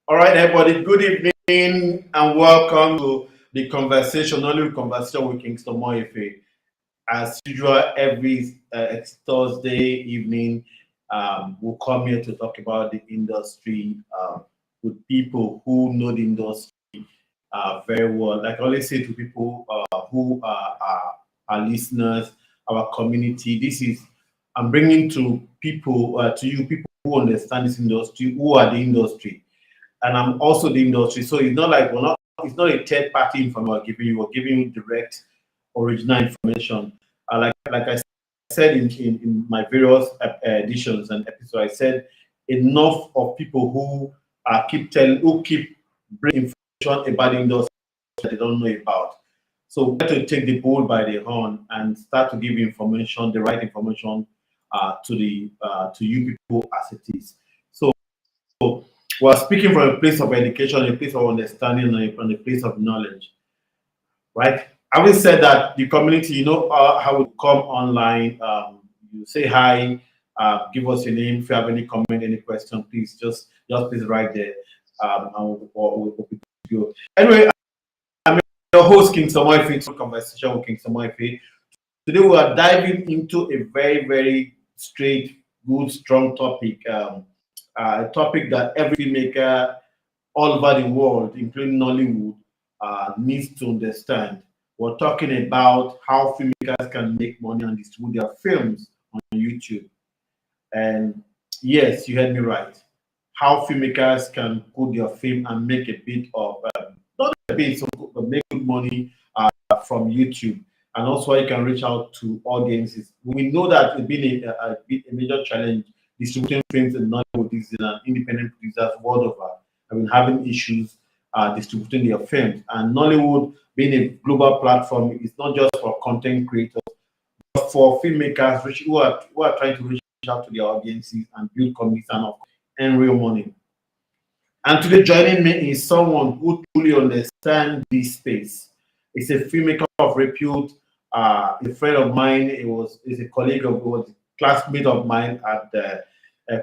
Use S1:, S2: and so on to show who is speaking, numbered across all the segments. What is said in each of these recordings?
S1: All right, everybody. Good evening and welcome to the conversation, Nollywood Conversation with King Omoefe. As usual, every Thursday evening, we'll come here to talk about the industry with people who know the industry very well. Like I always say to people who are our listeners, our community, this is I'm bringing to people to you people who understand this industry, who are the industry, and I'm also the industry. So it's not like we're not. It's not a third party information we're giving you. We're giving you direct, original information. Like I said in my various editions and episodes, I said enough of people who keep bringing information about the industry that they don't know about. So we have to take the bull by the horn and start to give information, the right information, to you people as it is. So we're speaking from a place of education, a place of understanding, and a place of knowledge, right? Having said that, the community, you know how we come online. You say hi, give us your name. If you have any comment, any question, please just please write there, and we'll be good. Anyway, I'm your host, King Omoefe, conversation with King Omoefe. Today we are diving into a very straight, good, strong topic. A topic that every filmmaker all over the world, including Nollywood, needs to understand. We're talking about how filmmakers can make money and distribute their films on YouTube. And yes, you heard me right. How filmmakers can put their film and make a bit of, not a bit, so but make good money from YouTube. And also, you can reach out to audiences. We know that it's been a major challenge distributing films in Nollywood. This is an independent producers world over have been having issues distributing their films. And Nollywood, being a global platform, is not just for content creators, but for filmmakers who are trying to reach out to their audiences and build communities and real money. And today, joining me is someone who truly understands this space. He's a filmmaker of repute, a friend of mine. He's a colleague of, was a classmate of mine at the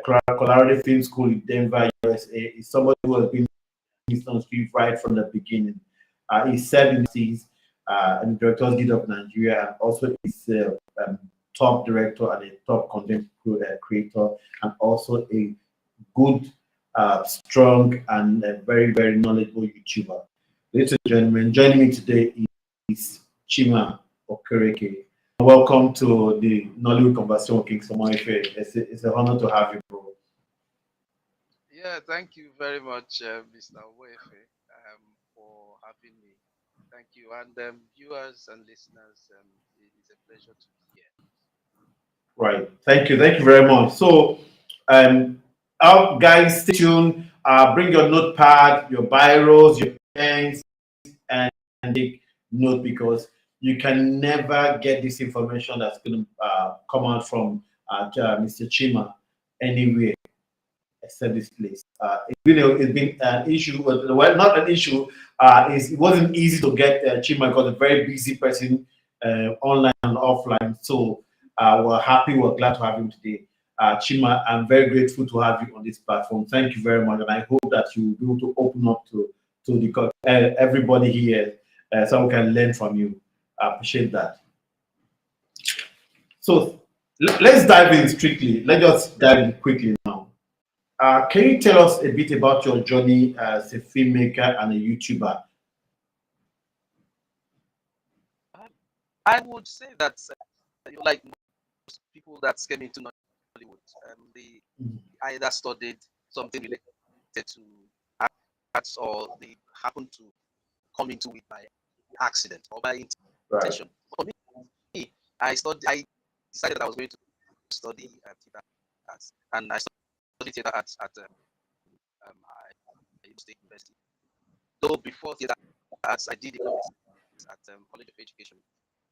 S1: Colorado Film School in Denver, USA. He's somebody who has been in this industry right from the beginning. He served in the and Directors Guild of Nigeria, and also is top director and a top content creator, and also a good, strong, and very knowledgeable YouTuber. Ladies and gentlemen, joining me today is Chima Okereke. Welcome to the Nollywood Conversation with King Omoefe. It's an honor to have you, bro.
S2: Yeah, thank you very much, Mr. Omoefe, for having me. Thank you. And viewers and listeners, it is a pleasure to be here.
S1: Right. Thank you very much. So, um, guys, stay tuned. Bring your notepad, your biros, your pens, and take note because you can never get this information that's going to come out from Mr. Chima anywhere except this place. It's been an issue. Well, not an issue. It wasn't easy to get Chima because a very busy person online and offline. So we're happy. We're glad to have him today. Chima, I'm very grateful to have you on this platform. Thank you very much, and I hope that you will be able to open up to the everybody here so we can learn from you. I appreciate that. So let's dive in strictly. Let's just dive in quickly now. Can you tell us a bit about your journey as a filmmaker and a YouTuber?
S2: Um, I would say that, like most people that came into Nollywood, they
S1: Mhm.
S2: either studied something related to arts or they happened to come into it by accident or by
S1: Right,
S2: intention. For me, I decided that I was going to study theater arts, and I studied theater arts at State University. Though before theater arts, I did economics at College of Education,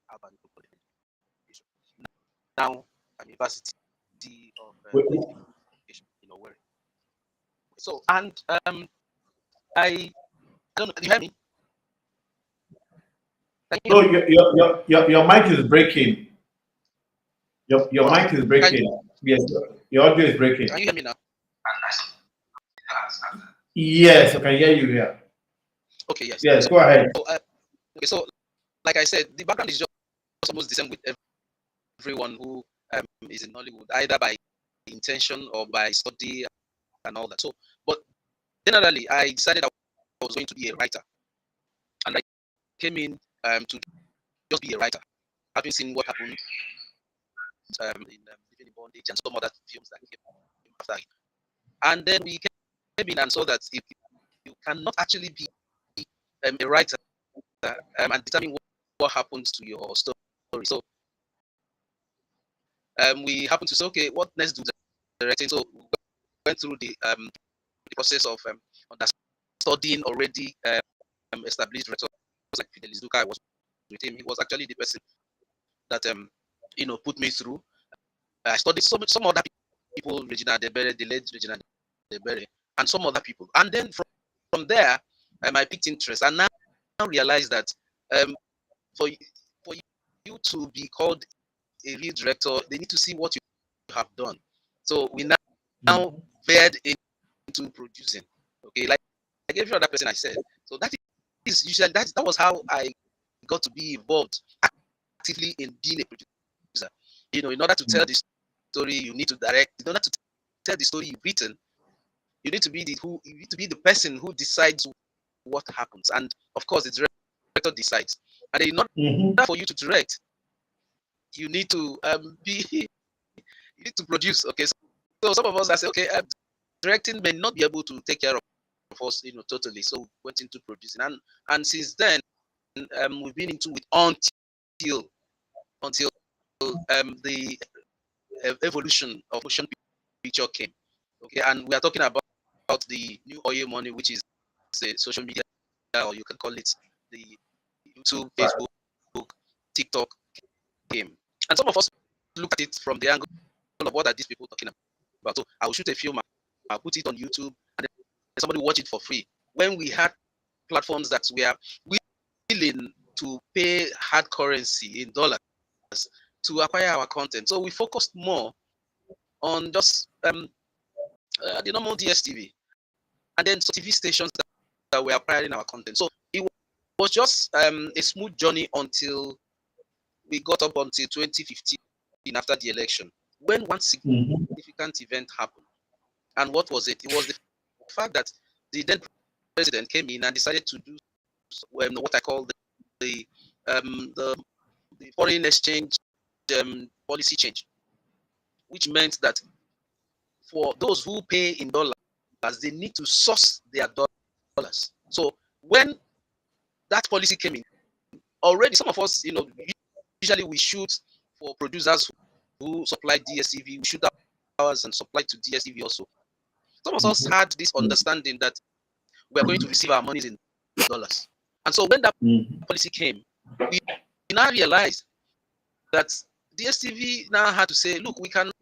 S2: Alban College of Education. Now I'm University of
S1: Wait,
S2: Education, where. So and I don't know. Can you hear me? Can you hear
S1: no,
S2: me?
S1: your mic is breaking. Your
S2: Oh,
S1: mic is
S2: can
S1: breaking. Yes, your audio is breaking.
S2: can you hear me now?
S1: Yes, I can hear you here.
S2: Okay, yes.
S1: Yes,
S2: So,
S1: go ahead.
S2: okay, so like I said, the background is just almost the same with everyone who is in Nollywood, either by intention or by study and all that. So, but generally, I decided I was going to be a writer, and I came in to just be a writer, having seen what happened in Living in Bondage and some other films that came after it. And then we came in and saw that if you cannot actually be a writer and determine what happens to your story. So we happened to say, okay, what next do directing? So we went through the process of studying already established directors like Fidelis Duka. I was with him. He was actually the person that put me through. I studied some other people, Regina Debere, the late Regina Debere, and some other people. And then from there, I picked interest and now realized that for for you to be called a lead director, they need to see what you have done. So we now veered into producing. Okay, like every other person I said. So that is usually that was how I got to be involved actively in being a producer. In order to tell the story, you need to direct. In order to tell the story you've written, you need to be the person who decides what happens. And of course, the director decides. And in order for you to direct, you need to be you need to produce. Okay, so some of us I say, okay, directing may not be able to take care of us, totally. So we went into producing, and since then, we've been into it until the evolution of motion picture came. Okay, and we are talking about the new oil money, which is the social media, or you can call it the YouTube, Facebook, TikTok came. And some of us look at it from the angle of what are these people talking about. So I will shoot a film, I'll put it on YouTube, and then somebody watch it for free. When we had platforms that were willing to pay hard currency in dollars to acquire our content, so we focused more on just the normal DSTV and then TV stations that were acquiring our content. So it was just a smooth journey until we got up until 2015 after the election, when one significant event happened. And what was it? It was the fact that the then president came in and decided to do what I call the, um, the, the foreign exchange policy change, which meant that for those who pay in dollars, they need to source their dollars. So when that policy came in, already some of us, usually we shoot for producers who supply DSTV, we shoot ours and supply to DSTV also. Some of us had this understanding that we are going to receive our monies in dollars. And so when that policy came, we now realized that DSTV now had to say, look, we cannot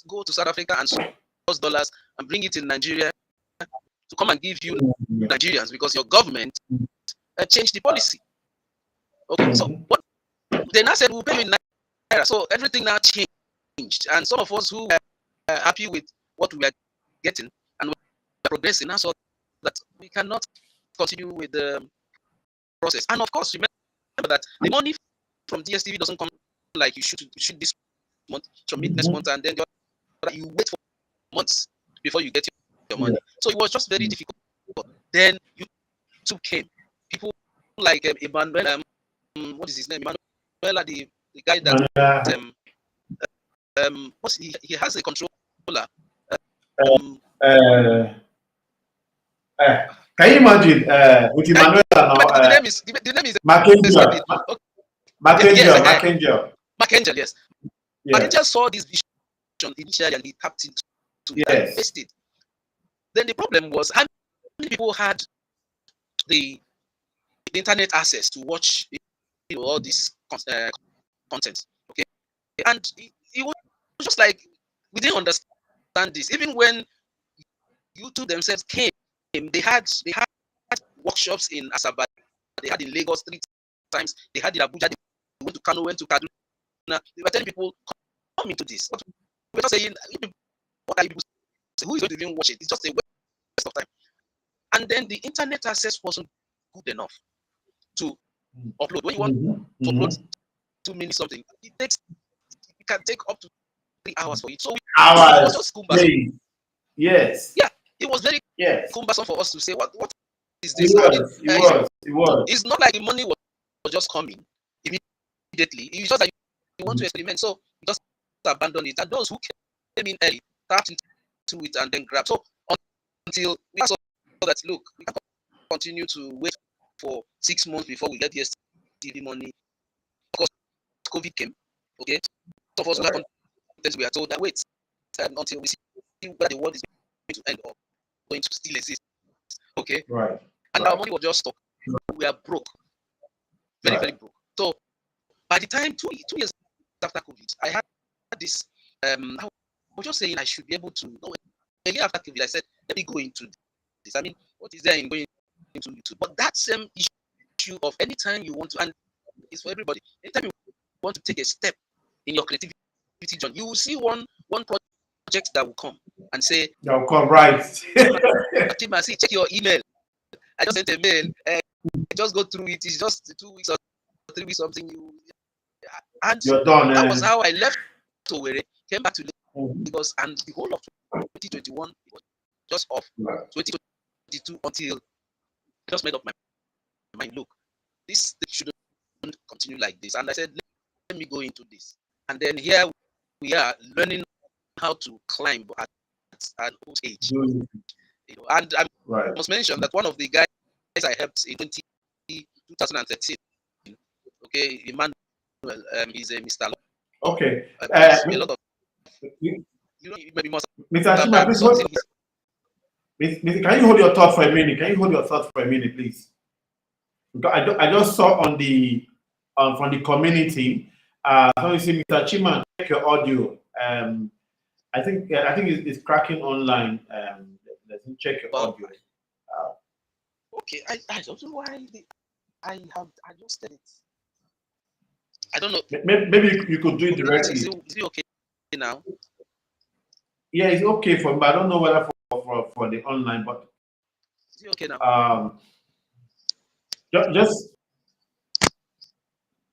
S2: go to South Africa and source dollars and bring it in Nigeria to come and give you Nigerians because your government changed the policy. Okay, so what they now said, we'll pay you in Naira. So everything now changed. And some of us who were happy with what we are getting and we are progressing now saw that we cannot continue with the process. And of course, remember that the money from DSTV doesn't come like you should this month, submit next month, and then you wait for months before you get your money. So it was just very difficult. Then YouTube came. People like Emmanuel, what is his name? Emmanuel, the guy that he has a controller.
S1: Can you imagine with Emmanuel
S2: the name is
S1: Mackenzie?
S2: Mackenzie, yes. Mackenzie saw this vision initially and he tapped into it and invested. Then the problem was how many people had the internet access to watch all this content. Okay, and it was just like we didn't understand this. Even when YouTube themselves came, they had workshops in Asaba, they had in Lagos 3 times, they had in Abuja, they went to Kano, went to Kaduna. They were telling people, come into this. But we were not saying, what are you people saying? Who is going to even watch it? It's just a waste of time. And then the internet access wasn't good enough to upload. When you want to upload 2 minutes something, it can take up to 3 hours for it. So it was just cumbersome.
S1: Yes.
S2: Yeah, it was very cumbersome for us to say, what is this?
S1: It was.
S2: It's not like the money was just coming immediately. It's just like you want to experiment. So you just abandon it. And those who came in early tapped into it and then grabbed. So until we saw that, look, we can continue to wait for 6 months before we get the STV money. Of course, COVID came. Okay. So for us, we are told that wait until we see where the world is going to end or going to still exist. Okay.
S1: Right.
S2: And our money was just stuck. We are broke. Very, very broke. So by the time 2 years after COVID, I had this. I was just saying I should be able to. A year after COVID, I said, let me go into this. I mean, what is there in going into YouTube? But that same issue of anytime you want to, and it's for everybody, anytime you want to take a step in your creativity journey, you will see one project that will come and say,
S1: they'll come, right.
S2: Chima, see, check your email. I just sent a mail. Just go through it. It's just 2 weeks or 3 weeks something. And
S1: you're done.
S2: That was how I left Owerri, came back to Lagos, and the whole of 2021 it was just off. 2022 until I just made up my mind. Look, this shouldn't continue like this. And I said, let me go into this. And then here we are learning how to climb at an old age. You know, and I must mention that one of the guys I helped in 2013, okay, Emmanuel, is a Mr. Law.
S1: Okay.
S2: A lot of, you know, maybe most
S1: Mr. Chima, please hold. Can you hold your thought for a minute? Can you hold your thought for a minute, please? Because I just saw on the from the community. So you see, Mr. Chima, check your audio. I think it's cracking online. Let me check your audio.
S2: Okay, I don't know why I have adjusted it. I don't know.
S1: Maybe you could do it directly.
S2: Is it okay now?
S1: Yeah, it's okay for me, but I don't know whether for the online, but
S2: is it okay now?
S1: Just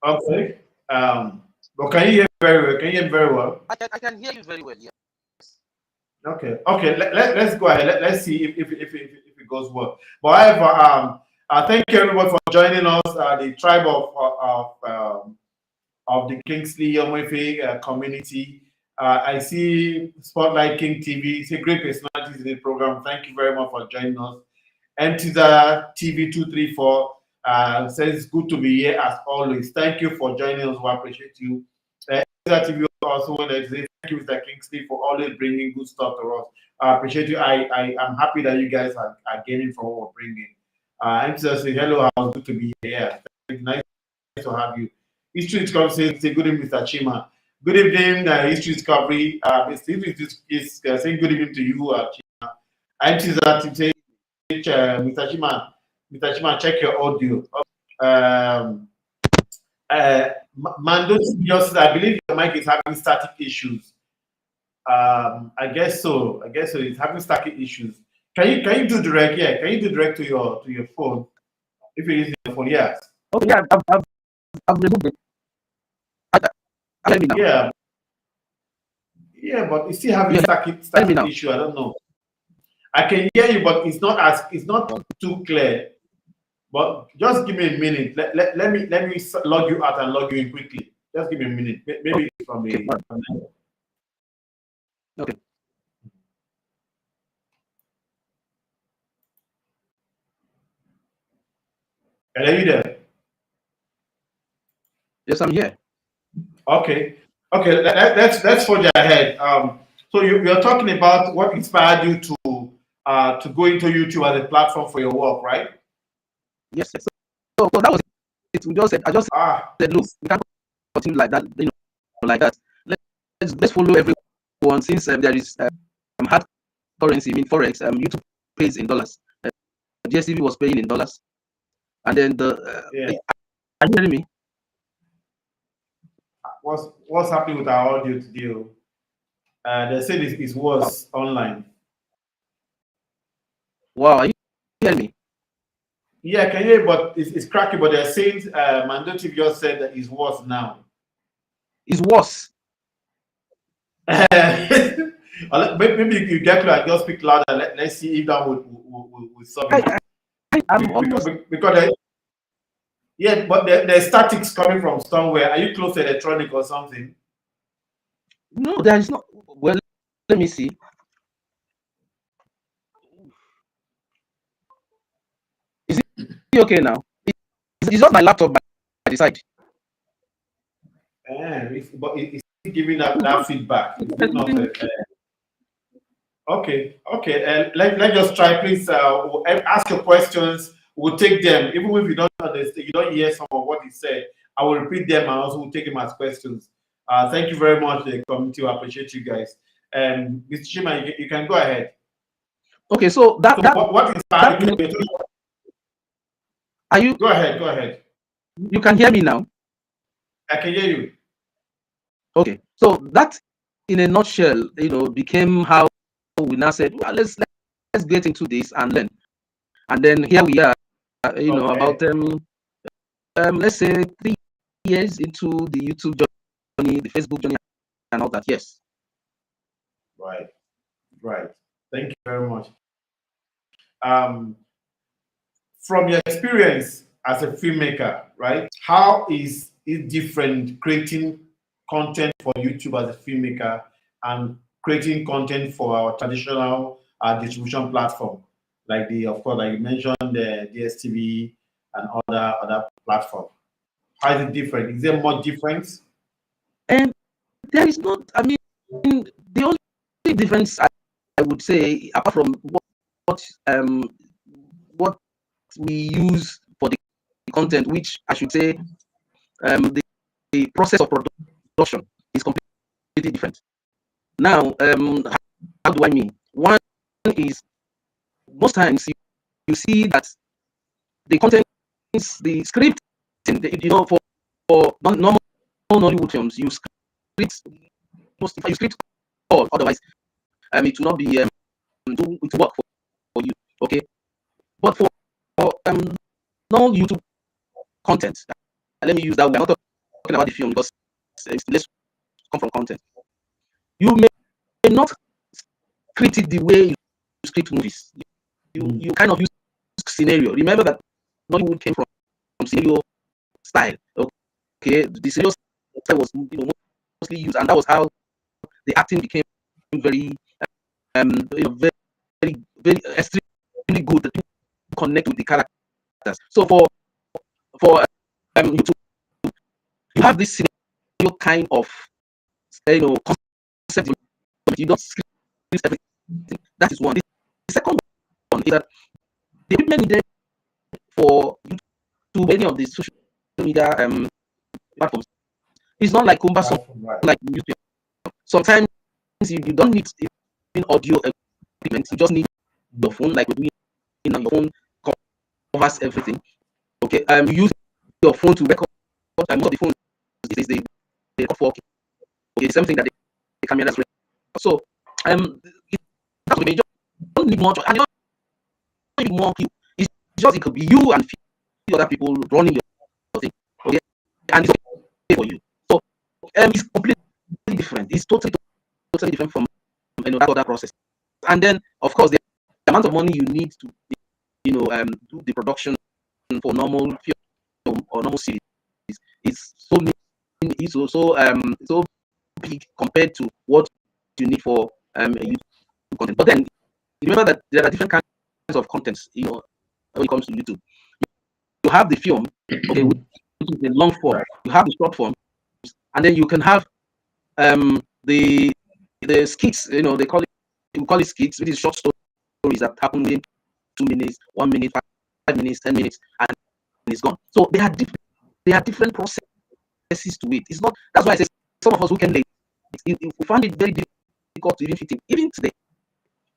S1: okay. But can you hear very well? Can you hear very well?
S2: I can hear you very well. Yeah.
S1: Okay. Let's go ahead. Let's see if it goes well. But however, thank you everyone for joining us. The tribe of the Kingsley Omoefe community. I see Spotlight King TV. It's a great personalities in the program. Thank you very much for joining us. Mtiza TV 234 says it's good to be here as always. Thank you for joining us. We appreciate you. Mtiza TV also want to say thank you, Mr. Kingsley, for always bringing good stuff to us. I appreciate you. I am happy that you guys are gaining from what we're bringing. Mtiza says hello. How good to be here. Nice to have you. History Discovery says good evening, Mr. Chima. Good evening, History Discovery. Mr. is saying good evening to you, Chima. Mtiza says Mr. Chima, check your audio. Mando just, I believe your mic is having static issues. I guess so. It's having static issues. Can you do direct? Yeah, can you do direct to your phone? If you're using your phone, yes.
S3: Okay, yeah, I've removed it.
S1: Yeah, but it's still having static issue. I don't know. I can hear you, but it's not too clear. But just give me a minute. Let me log you out and log you in quickly. Just give me a minute. Maybe from the
S3: okay.
S1: Are you there?
S3: Yes, I'm here.
S1: Okay. Let's forge ahead. So you're talking about what inspired you to go into YouTube as a platform for your work, right?
S3: Yes. So that was it. I just said, look, we can't continue like that, like that. Let's follow everyone since there is hard currency, forex. YouTube pays in dollars. GSTV was paying in dollars, and then are you hearing me?
S1: What's happening with our audio today? They said it was online.
S3: Wow, are you hear me?
S1: Yeah, I can hear you, but it's cracking. But they're saying Mandative just said that it's worse now.
S3: It's worse.
S1: Maybe you get to just speak louder. Let's see if that will solve it.
S3: I'm almost
S1: Because yeah, but there's statics coming from somewhere. Are you close to electronic or something?
S3: no, there is not. Well, let me see. Is it okay now? It's just my laptop by the side.
S1: But it's giving that feedback. It's not, okay. Let's just try. Please ask your questions. We'll take them, even if you don't understand, you don't hear some of what he said. I will repeat them and also we'll take them as questions. Thank you very much, the community. I appreciate you guys. Mr. Chima, you can go ahead.
S3: Okay, so
S1: what is
S3: that are you?
S1: Go ahead. Go ahead.
S3: You can hear me now.
S1: I can hear you.
S3: Okay, so that, in a nutshell, became how we now said, well, let's get into this and learn. And then here we are, about let's say 3 years into the YouTube journey, the Facebook journey, and all that. Yes.
S1: Right. Thank you very much. From your experience as a filmmaker, right? How is it different creating content for YouTube as a filmmaker and creating content for our traditional distribution platform, like of course, like you mentioned, the DSTV and other platforms? How is it different? Is there more difference?
S3: And there is not. I mean, the only difference I would say, apart from what we use for the content, which I should say, the process of production is completely different. Now, how do I mean? One is, most times you see that the content, the script, for normal Nollywood films, you script you script all, otherwise it will not be it will work for you. Okay, but for non YouTube content, let me use that. We're not talking about the film because let's come from content. You may not script it the way you script movies. You kind of use scenario. Remember that Nollywood came from scenario style. Okay, the scenario style was mostly used, and that was how the acting became very very extremely good. The people connect with the characters. So for YouTube, you have this scenario kind of concept. You don't script everything. That is one. The second one is that the equipment needed for YouTube, any of the social media platforms, is not like cumbersome like YouTube. Sometimes you don't need even audio equipment. You just need your phone, like we're doing. Your phone covers everything. Okay, you use your phone to record. Most of the phones these days they record 4K. Okay, something that the camera does. So you don't need much, and you don't need more people. It's just, it could be you and few other people running your thing. Okay, and it's okay for you. So it's completely different. It's totally different from that other process. And then, of course, the amount of money you need to do the production for normal film or normal series is so big compared to what you need for YouTube content. But then remember that there are different kinds of contents, when it comes to YouTube. You have the film, okay, which is the long form. You have the short form, and then you can have the skits. They call it skits, which is short stories that happen within 2 minutes, 1 minute, 5 minutes, 10 minutes, and it's gone. So there are different processes to it. It's not. That's why I say some of us who can late, we find it very difficult to even fit in, even today,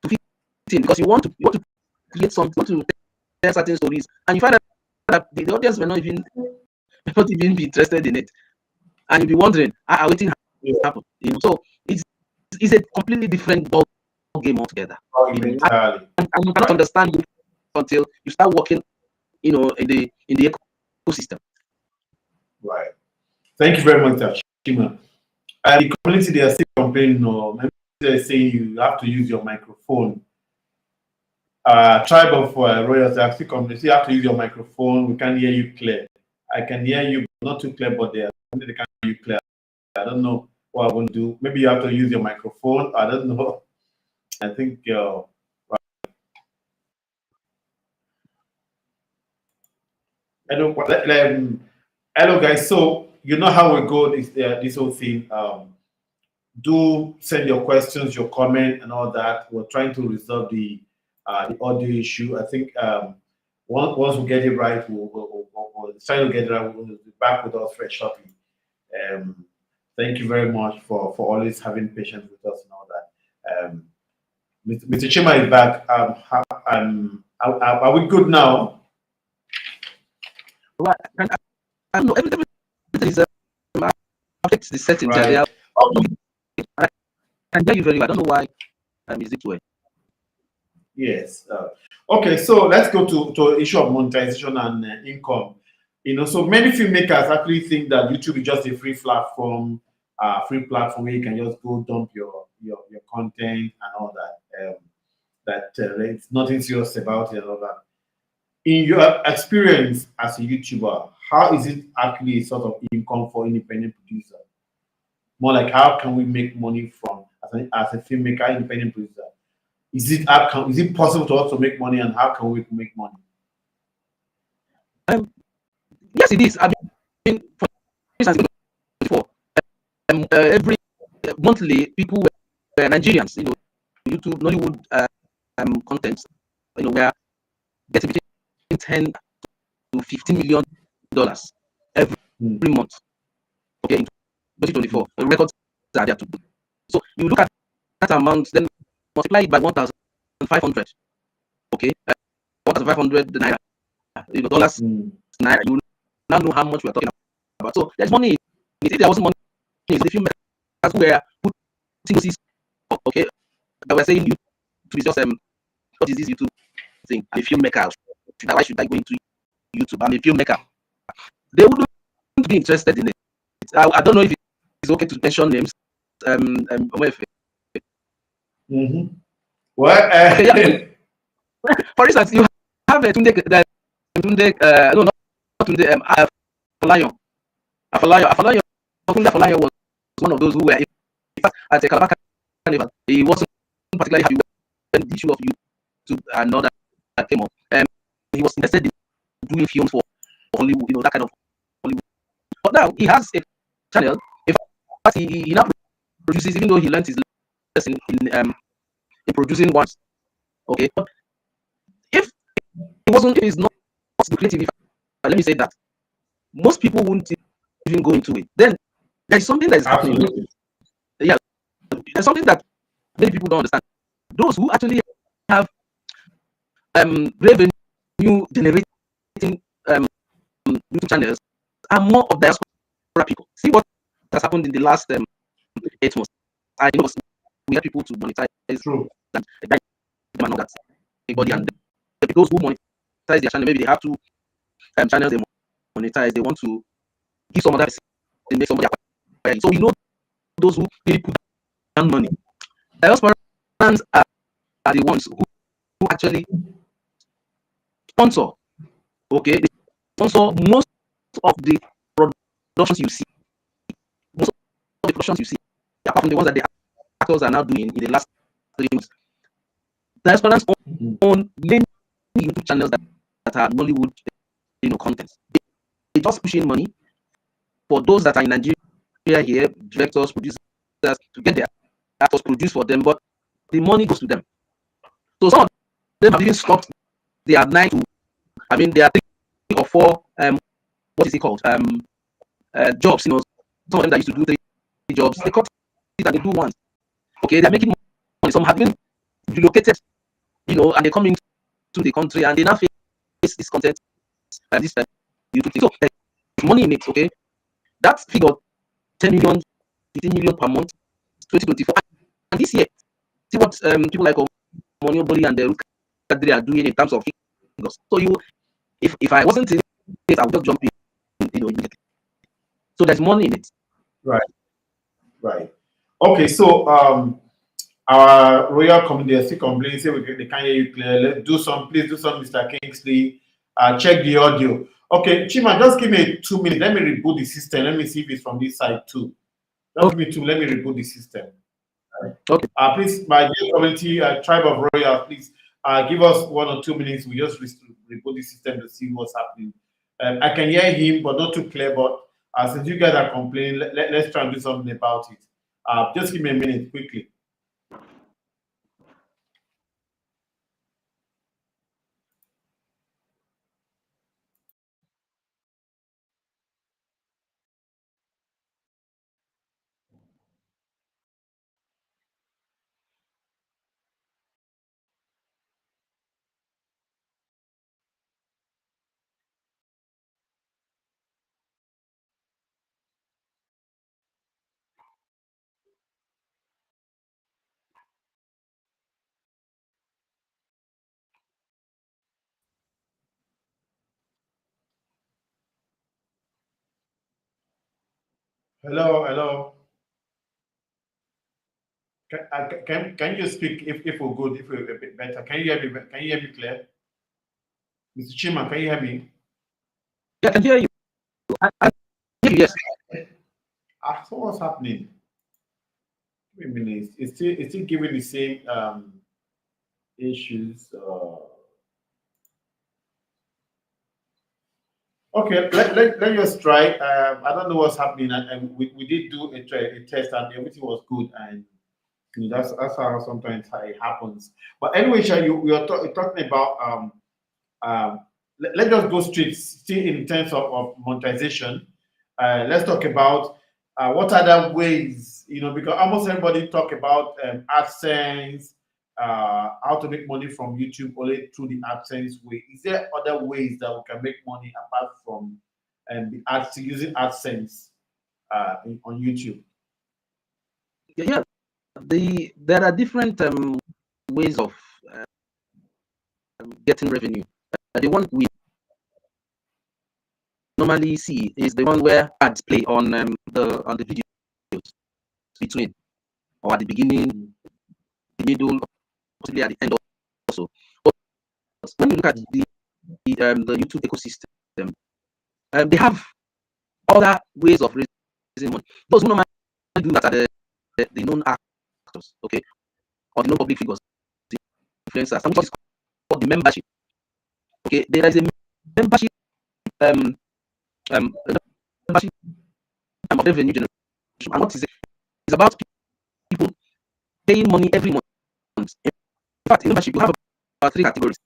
S3: to fit in, because you want to create something, to tell certain stories, and you find that the audience may not even be interested in it, and you'll be wondering, waiting happen. So it's a completely different ball game altogether. And you cannot understand until you start working, in the ecosystem.
S1: Right. Thank you very much, Chima. The community, they are still complaining, or maybe they're saying you have to use your microphone. Tribe of Royals, they are still complaining. You have to use your microphone. We can't hear you clear. I can hear you, not too clear, but they can't hear you clear. I don't know what I want to do. Maybe you have to use your microphone. I don't know. I think. Hello, guys. So you know how we go this whole thing. Do send your questions, your comment, and all that. We're trying to resolve the audio issue. I think once we get it right, we'll try to get it right. We'll be back with us very shortly. Thank you very much for always having patience with us and all that. Mr. Chima is back. Are we good now?
S3: Well, I don't know. Everything is affects the settings.
S1: Right.
S3: I can hear you very well. I don't know why is it way.
S1: Yes. Okay, so let's go to issue of monetization and income. So many filmmakers actually think that YouTube is just a free platform where you can just go dump your content and all that. It's nothing serious about it and all that. In your experience as a YouTuber, how is it actually a sort of income for independent producer? More like, how can we make money from as a filmmaker, independent producer? Is it possible to also make money, and how can we make money?
S3: Yes, it is. I mean, for instance, before every monthly, people were Nigerians. YouTube, Nollywood content. We are getting between 10 to 15 million dollars every month. Okay, in 2024, the records are there too. So you look at that amount, then multiply it by 1,500. Okay, 1,500 naira. Dollars naira. You now know how much we are talking about. So there's money. If there wasn't money, the filmmakers who were putting this, okay, they were saying YouTube is just what is this YouTube thing? I'm a filmmaker. Why should I go into YouTube? I'm a filmmaker. They wouldn't be interested in it. I don't know if it's okay to mention names. Omoefe.
S1: What?
S3: Okay, yeah. For instance, you have a Tunde, no, not Tunde, Afalayo was one of those who were, in fact, at the Calabar Carnival, he wasn't particularly happy when the issue of YouTube and all that came up. He was interested in doing films for Hollywood, that kind of Hollywood. But now he has a channel. In fact, he now produces, even though he learned his lesson in producing ones. Okay, but if it's not lucrative, let me say that most people wouldn't even go into it. Then there's something that is happening. Yeah, there's something that many people don't understand. Those who actually have revenue generating YouTube channels are more of diaspora people. See what has happened in the last 8 months. I know we have people to monetize through and that everybody, and those who monetize their channel, maybe they have two channels they monetize. They want to give some other person, they make somebody acquire. So we know those who really put down money. Diasporans are the ones who actually sponsor. Okay, they sponsor most of the productions you see. Most of the productions you see, apart from the ones that the actors are now doing in the last 3 months. Diasporans own many YouTube channels that are Nollywood, content. They just pushing money for those that are in Nigeria here, directors, producers, to get their actors produced for them, but the money goes to them. So some of them have even stopped their 9 to, there are 3 or 4 what is it called? Jobs, some of them that used to do 3 jobs, they cut it and they do 1. Okay, they're making money. Some have been relocated, and they come into the country and they now face this content and this YouTube thing. So there's money in it, okay? That figure 10 million, 15 million per month, 2024. And this year, see what people like Omoefe and the they are doing in terms of So if I wasn't in it, I would just jump in, immediately. So there's money in it.
S1: Right, right. Okay, so our royal community are still complaining, say they can't hear you clear. Let's do some, please do some, Mr. Kingsley. Check the audio. Okay, Chima, just give me 2 minutes. Let me reboot the system. Let me see if it's from this side too. Just give me two. Let me reboot the system.
S3: Okay.
S1: Please, my dear community, tribe of royals, please give us 1 or 2 minutes. We just reboot the system to see what's happening. I can hear him, but not too clear. But since you guys are complaining, let's try and do something about it. Just give me a minute quickly. Hello, hello. Can you speak if we're good, if we're a bit better? Can you hear me? Can you hear me clear? Mr. Chima, can you hear me?
S3: Yeah, I can hear you. I hear you, yes.
S1: So what's happening? Wait a minute. It's still giving the same issues. Okay, let us try. I don't know what's happening, and we did do a test, and everything was good, and that's how sometimes it happens. But anyway, Sha, we are talking about let's just go straight, still in terms of monetization. Let's talk about what other ways, because almost everybody talk about AdSense, how to make money from YouTube only through the AdSense way. Is there other ways that we can make money apart from the ads using AdSense on YouTube?
S3: Yeah, there are different ways of getting revenue. The one we normally see is the one where ads play on the videos between or at the beginning, the middle, possibly at the end also. But when you look at the YouTube ecosystem, they have other ways of raising money. Those who normally do that are the known actors, okay, or the known public figures, the influencers. Some is called the membership. Okay, there is a membership a membership of revenue generation. And what is it? It's about people paying money every month. In fact, in membership, you have about 3 categories.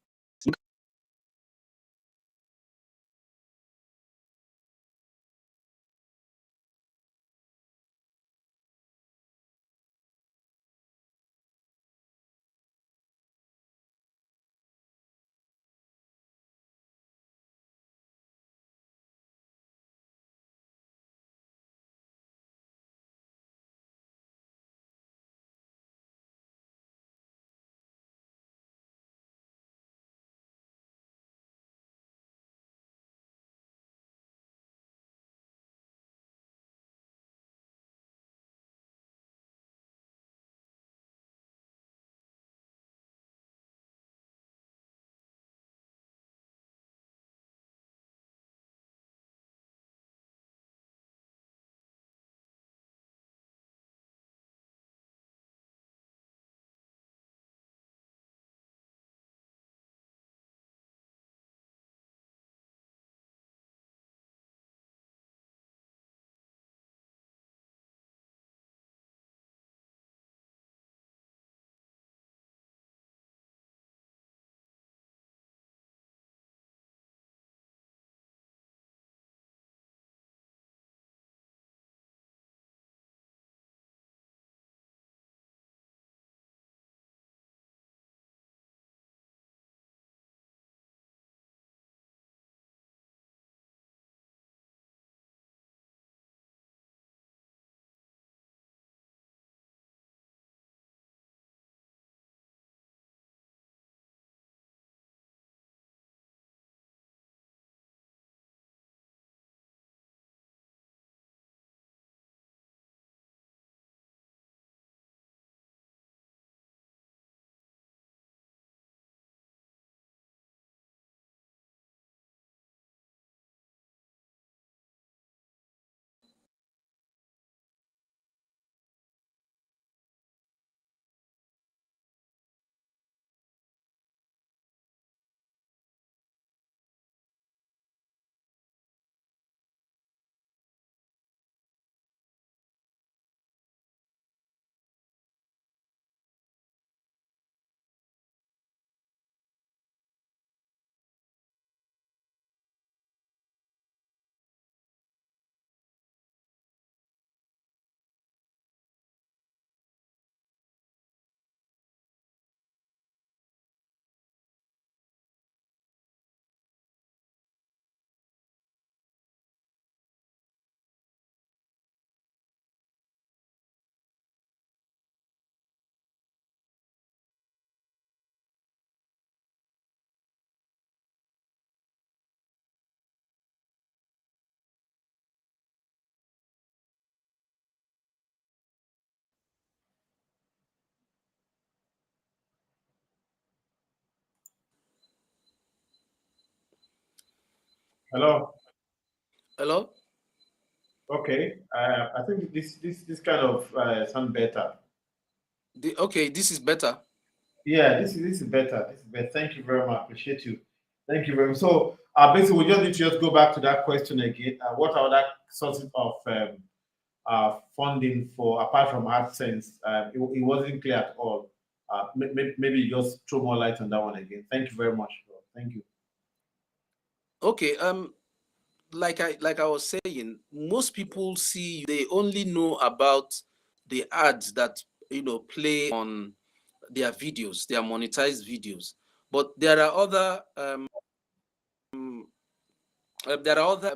S1: Hello.
S3: Hello.
S1: Okay. I think this kind of sound better.
S3: Okay, this is better.
S1: Yeah, this is better. This is better. Thank you very much. Appreciate you. Thank you very much. So basically, we just need to just go back to that question again. What are other sources of funding for apart from AdSense? It wasn't clear at all. Maybe just throw more light on that one again. Thank you very much, bro. Thank you.
S3: Okay. Like I was saying, most people they only know about the ads that play on their videos, their monetized videos. But there are other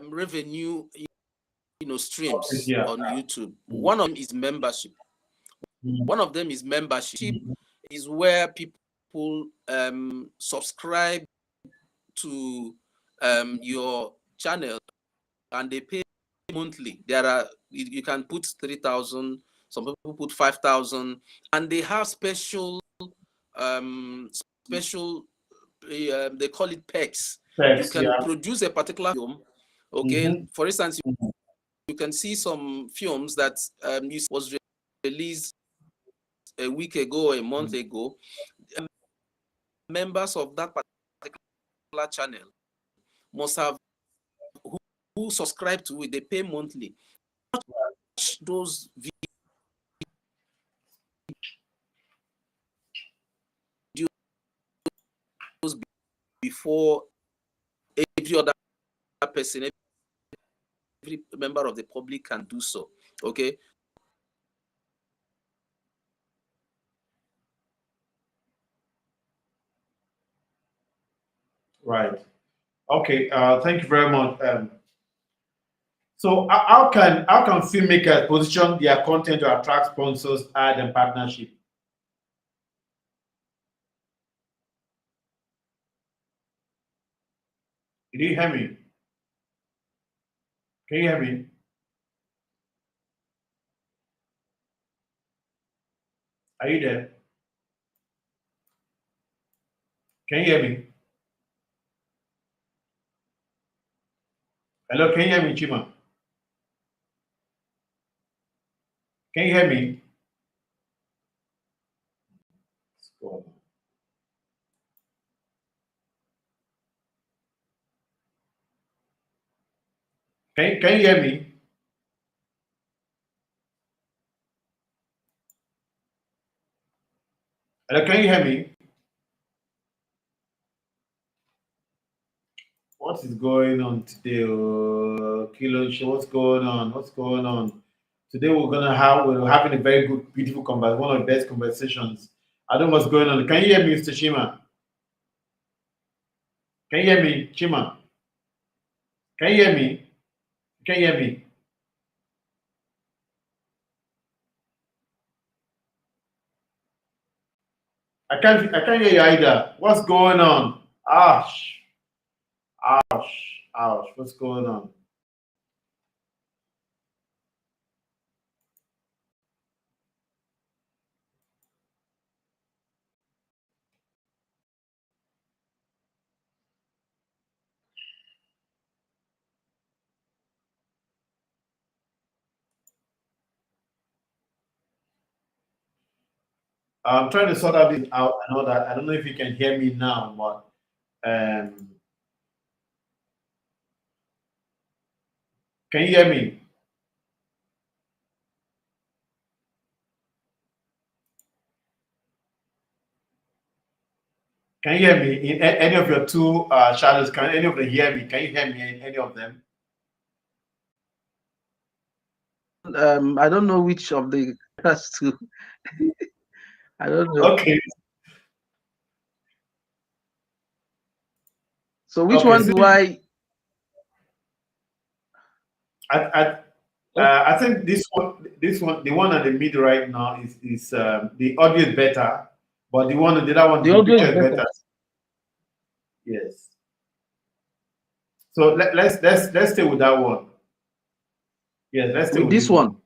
S3: revenue streams
S1: Yeah.
S3: on YouTube. One of them is membership. One of them is membership, is where people subscribe to your channel and they pay monthly. You can put 3,000, some people put 5,000, and they have special they call it perks. You can produce a particular film. Okay, for instance, you can see some films that was released a week ago or a month ago. Members of that particular channel must have who subscribe to it. They pay monthly. Watch those videos before every other person, every member of the public can do so. Okay.
S1: Right. Okay. Thank you very much. So how can filmmakers position their content to attract sponsors, ad, and partnership? Did you hear me? Can you hear me? Are you there? Can you hear me? Hello, can you hear me, Chima? Can you hear me? Can you hear me? Hello, can you hear me? What is going on today? Kilo, what's going on? What's going on? Today we're having a very good, beautiful conversation, one of the best conversations. I don't know what's going on. Can you hear me, Mr. Shima? Can you hear me, Chima? Can you hear me? Can you hear me? I can't hear you either. What's going on? Ouch. Ouch. Ouch. What's going on? I'm trying to sort out this out. I know that. I don't know if you can hear me now, but can you hear me? Can you hear me in any of your two shadows? Can any of them hear me? Can you hear me in any of them?
S3: I don't know which of the two. I don't know.
S1: Okay.
S3: So which one do I?
S1: I think this one, the one at the middle right now is the audio is better, but the other one, the picture is better. Yes. So let's stay with that one. Yes, let's stay
S3: With this one.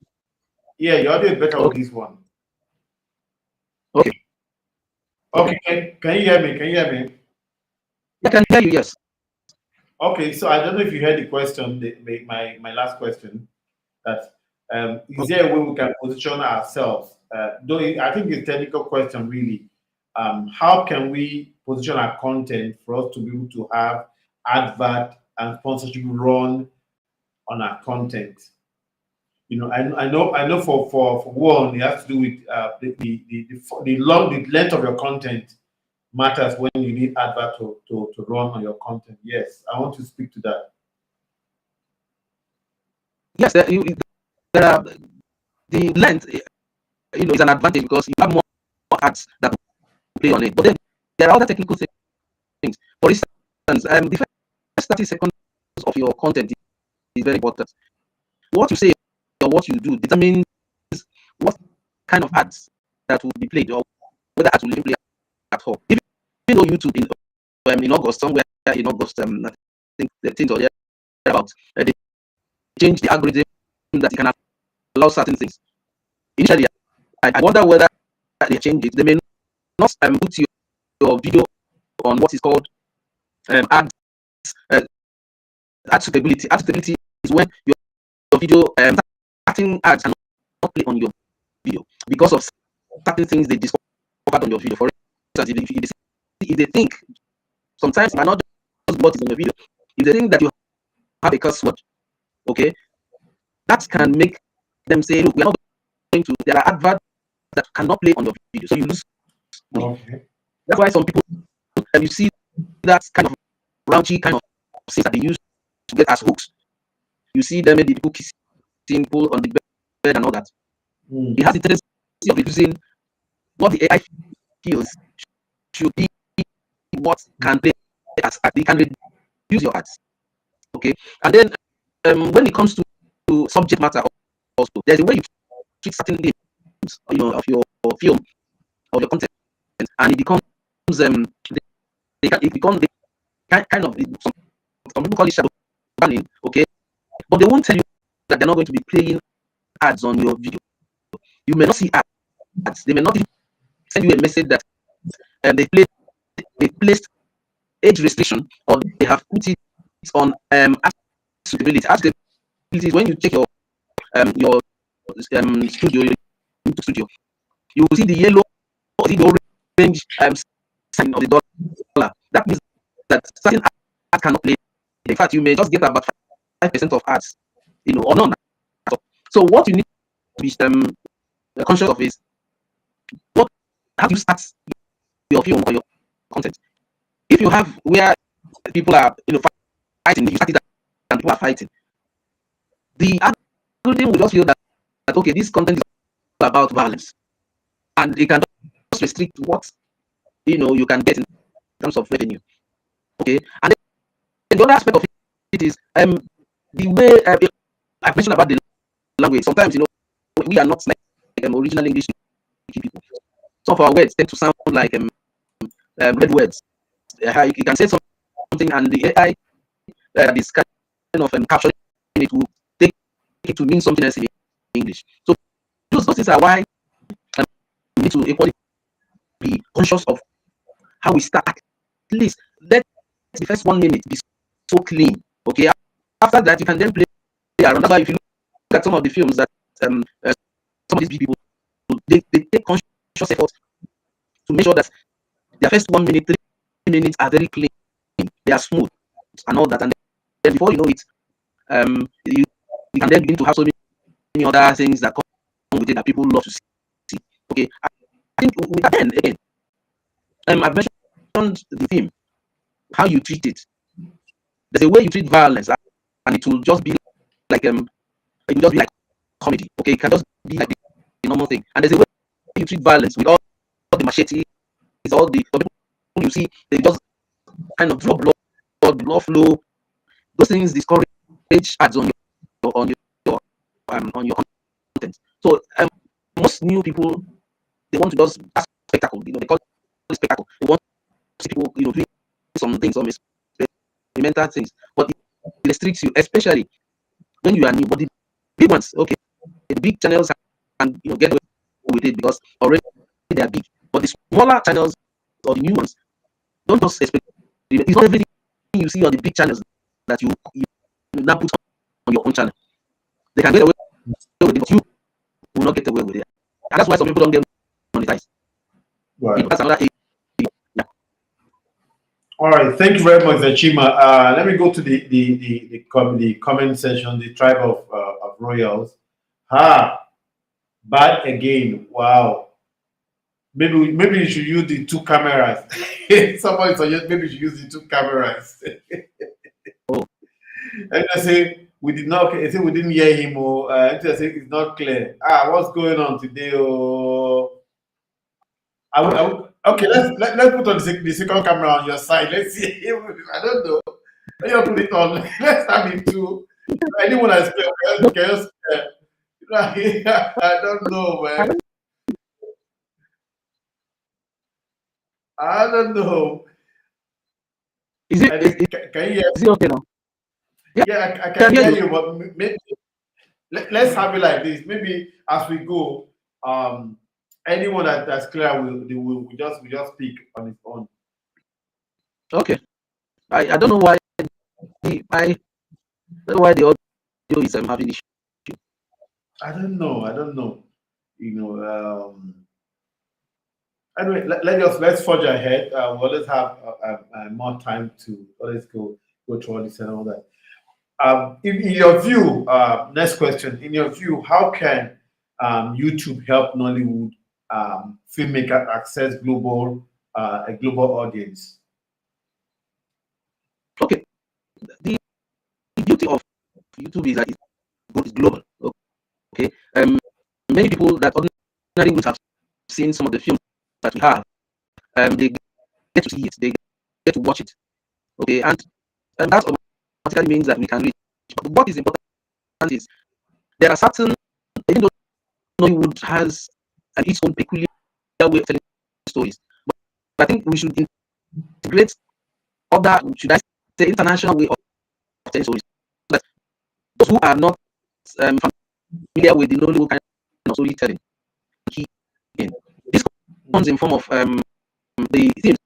S1: Yeah, your audio is better with this one.
S3: Okay.
S1: Okay. Can you hear me? Can you hear me?
S3: I can hear you. Yes.
S1: Okay, so I don't know if you heard the question, my last question. That is
S3: Okay.
S1: there a way we can position ourselves? Though I think it's a technical question, really. How can we position our content for us to be able to have advert and sponsorship run on our content? You know, I know for one, it has to do with the length of your content matters when you need advert to run on your content. Yes, I want to speak to that.
S3: Yes, there are the length. Is an advantage because you have more ads that will play on it. But then there are other technical things. For instance, the first 30 seconds of your content is very important. What you say or what you do determines what kind of ads that will be played or whether ads will even play at all. Even though YouTube in August, somewhere in August, I think the things are there about they change the algorithm that you can allow certain things. Initially, I wonder whether they change it. They may not put your video on what is called ad uh, ad suitability. Ad suitability is when your video certain ads are not play on your video because of certain things they discovered on your video. For instance, if they think sometimes it might not just what is on your video, if they think that you have a curse word, okay, that can make them say, look, we're not going to. There are adverts that cannot play on your video, so you lose money.
S1: Okay.
S3: That's why some people you see that kind of raunchy kind of things that they use to get as hooks. You see them maybe people kissing people on the bed and all that. It has the tendency of reducing what the AI feels should be what can play as they can reduce your ads. Okay, and then when it comes to subject matter, also there's a way you treat certain themes, of your film or your content, and it becomes it becomes kind of some people call it shadow banning. Okay, but they won't tell you that they're not going to be playing ads on your video. You may not see ads. They may not even send you a message that they placed age restriction or they have put it on accessibility. Accessibility is when you check your studio, your YouTube studio, you will see the yellow or the orange sign of the dollar. That means that certain ads cannot play. In fact, you may just get about 5% of ads, or none. So what you need to be conscious of is how do you start your film or your content. If you have where people are fighting, you start it and people are fighting, the algorithm will just feel that okay, this content is about violence, and it can just restrict what you can get in terms of revenue. Okay, and then the other aspect of it is the way I've mentioned about the language. Sometimes we are not like original English people. Some of our words tend to sound like red words. You can say something and the AI is kind of capturing it will take it to mean something else in English. So those things are why we need to equally be conscious of how we start. At least let the first 1 minute be so clean. Okay, after that you can then play around. That's why if you look at some of the films that some of these people they take conscious effort to make sure that their first 1 minute, 3 minutes are very clean, they are smooth and all that, and then before you know it, you can then begin to have so many other things that come with it that people love to see. Okay, I think we can again. I've mentioned the theme, how you treat it. There's a way you treat violence, and it will just be like it will just be like comedy. Okay, it can just be like the normal thing. And there's a way you treat violence with all the machete, with all the people you see, they just kind of draw blood flow. Those things discourage ads on your content. So most new people, they want to just spectacle. They call it spectacle. They want to see people doing some things, some experimental things, but it restricts you, especially when you are new. But the big ones, okay, the big channels can get away with it because already they are big. But the smaller channels or the new ones don't just expect. It's not everything you see on the big channels that you now put on your own channel. They can get away with it, but you will not get away with it. And that's why some people don't get monetized.
S1: Right.
S3: That's another area. Yeah.
S1: All right. Thank you very much, Chima. Let me go to the comment section. The tribe of royals. Bad again. Wow. Maybe you should use the 2 cameras. Somebody suggests maybe you should use the 2 cameras.
S3: Oh.
S1: And I say we did not. I say we didn't hear him. I say it's not clear. What's going on today? Oh, okay. Let's put on the second camera on your side. Let's see. I don't know. Let you put it on. Let's have it too. Anyone has clear? I don't know, man. I don't know.
S3: Can you hear? Is it okay now?
S1: Yeah, I can hear you, but maybe let's have it like this. Maybe as we go, anyone that's clear will just speak on its own.
S3: Okay. I don't know why the audio is having issue.
S1: I don't know. Anyway, let's forge ahead. We'll always have more time to always go through all this and all that. In your view, next question. In your view, how can YouTube help Nollywood filmmaker access a global audience?
S3: Okay, the beauty of YouTube is that it's global. Okay, many people that ordinarily would have seen some of the films that we have, they get to see it, they get to watch it. Okay, and that automatically means that we can reach. But what is important is there are certain, even though Nollywood has its own peculiar way of telling stories, but I think we should integrate other, should I say, international way of telling stories, so that those who are not familiar with the Nollywood kind of storytelling, this comes in form of the themes,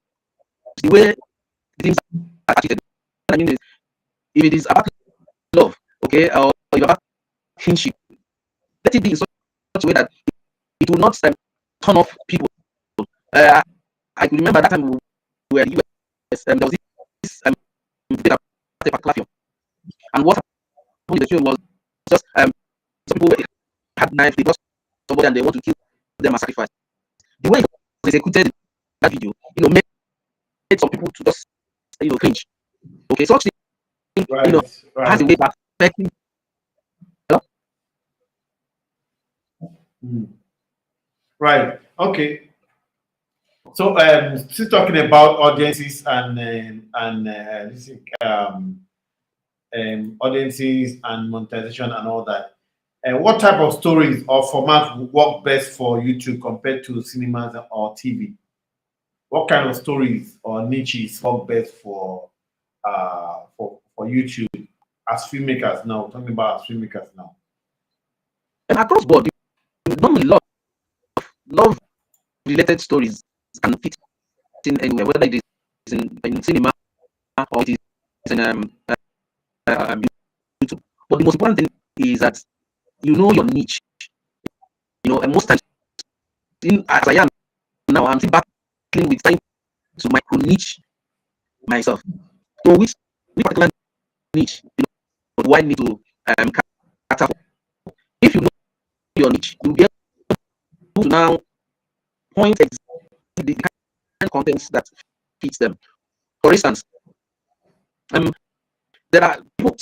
S3: the way the themes are treated. What I mean is, if it is about love, okay, or about kinship, let it be in such a way that it will not turn off people. I remember that time we were in the US, there was this debate about a particular film, and what happened in the film was just some people had knife, they got somebody and they want to kill them as sacrifice. The way it was executed in that video, made some people to just cringe. Okay, such thing,
S1: Right.
S3: has a way of affecting.
S1: Right. Okay. So, still talking about audiences and audiences and monetization and all that. What type of stories or formats would work best for YouTube compared to cinemas or TV? What kind of stories or niches work best for YouTube as filmmakers now? Talking about as filmmakers now.
S3: And across board, normally love related stories can fit in anywhere, whether it is in cinema or it is in YouTube. But the most important thing is that you know your niche. And most times, as I am now, I'm still battling with trying to micro niche myself. So which particular niche do I need to cater for? If you know your niche, you'll be able to now point exactly the kind of contents that fits them. For instance, there are people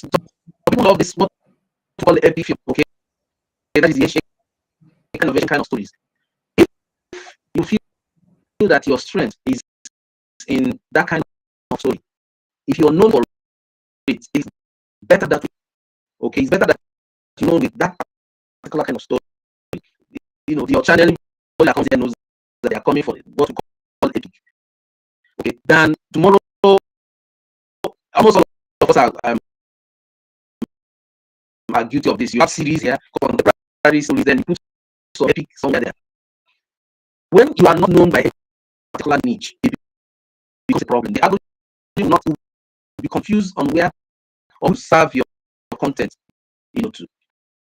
S3: love this what we call epic film. Okay, that is the ancient kind of stories. If you feel that your strength is in that kind of story, if you're known for it, it's better that okay, it's better that you know with that particular kind of story. Your channel comes there knows that they are coming for what we call epic. Okay, then tomorrow almost all of us are guilty of this. You have series here, contemporary stories, then you put some epic somewhere there. When you are not known by a particular niche, it becomes a problem. The algorithm will not be confused on where or who serve your content, to,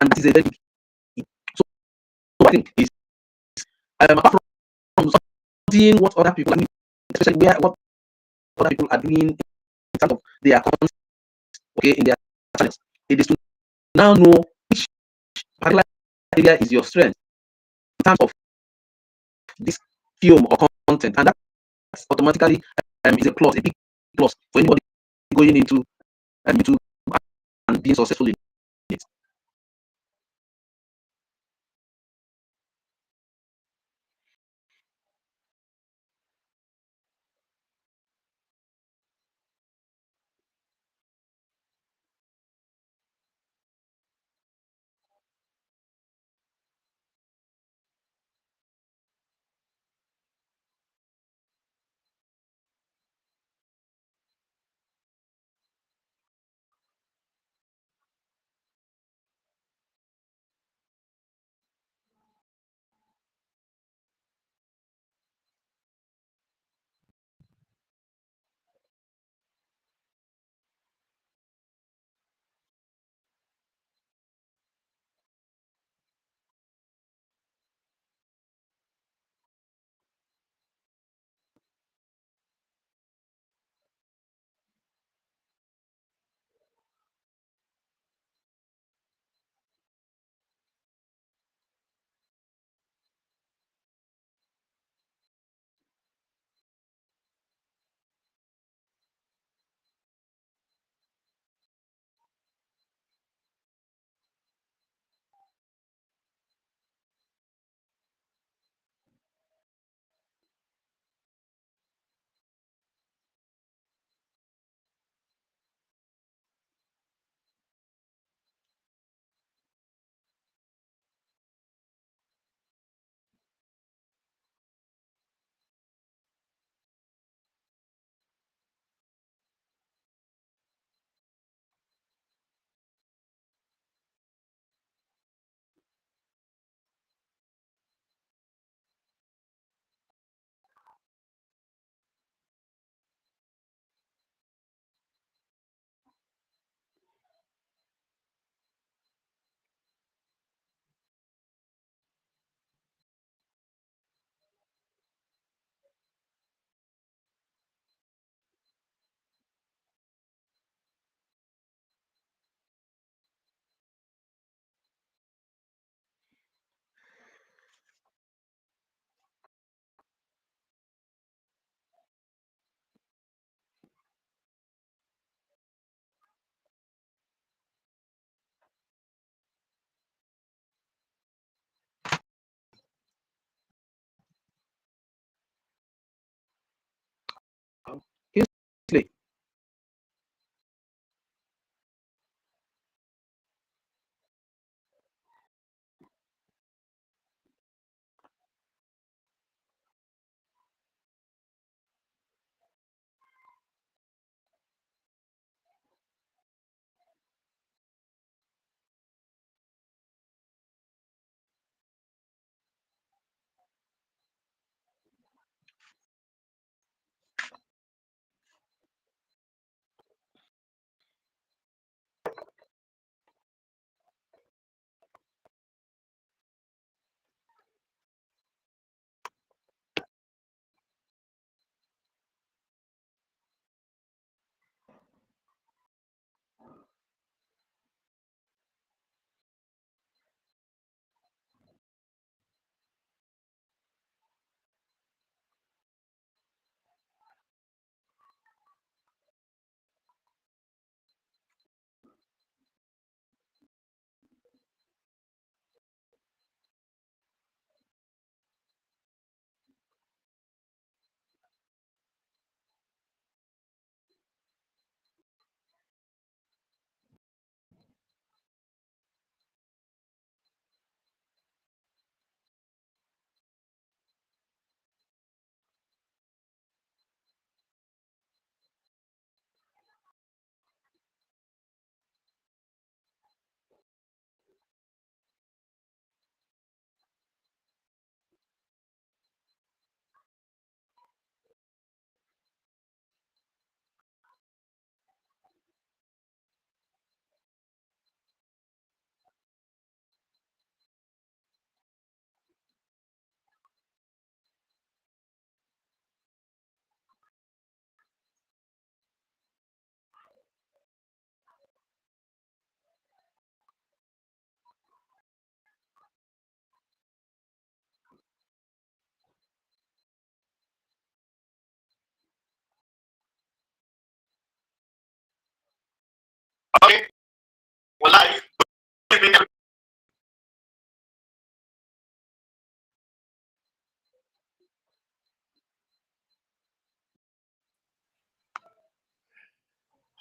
S3: and this is a very big thing. So I think is apart from studying what other people are doing, especially what other people are doing in terms of their content, okay, in their channels, it is to now know which particular area is your strength in terms of this film or content, and that automatically is a plus, a big plus for anybody going into YouTube and being successful in it.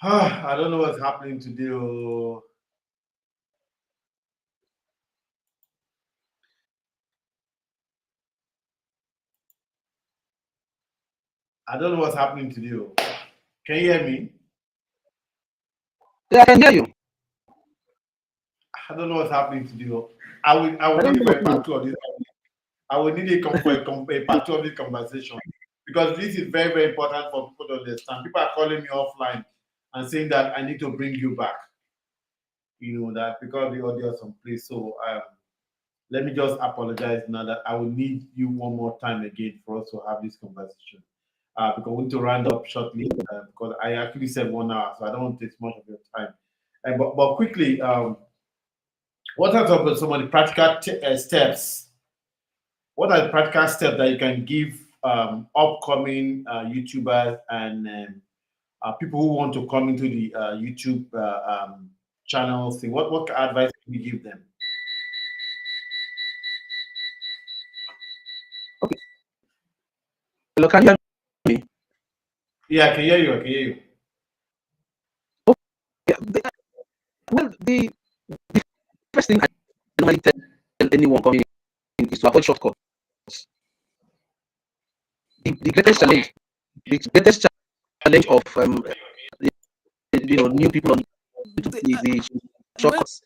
S1: I don't know what's happening today. Oh. I don't know what's happening today. Oh. Can you hear me?
S3: Yeah, I can hear you.
S1: I don't know what's happening today. Oh. I will need for a part two of this. I will need for a part two of this conversation because this is very, very important for people to understand. People are calling me offline and saying that I need to bring you back. You know that because the audio is someplace. So let me just apologize now that I will need you one more time again for us to have this conversation. Because we need to round up shortly because I actually said 1 hour, so I don't want to take much of your time. But quickly, what are some of the practical steps? What are the practical steps that you can give upcoming YouTubers and people who want to come into the YouTube channel thing? What advice can you give them?
S3: Okay. Hello, can you hear me?
S1: Yeah, I can hear you. I can hear you.
S3: Okay. Well, the first thing I normally tell anyone coming in is to avoid shortcuts. The greatest challenge, of new people on YouTube is the shortcuts.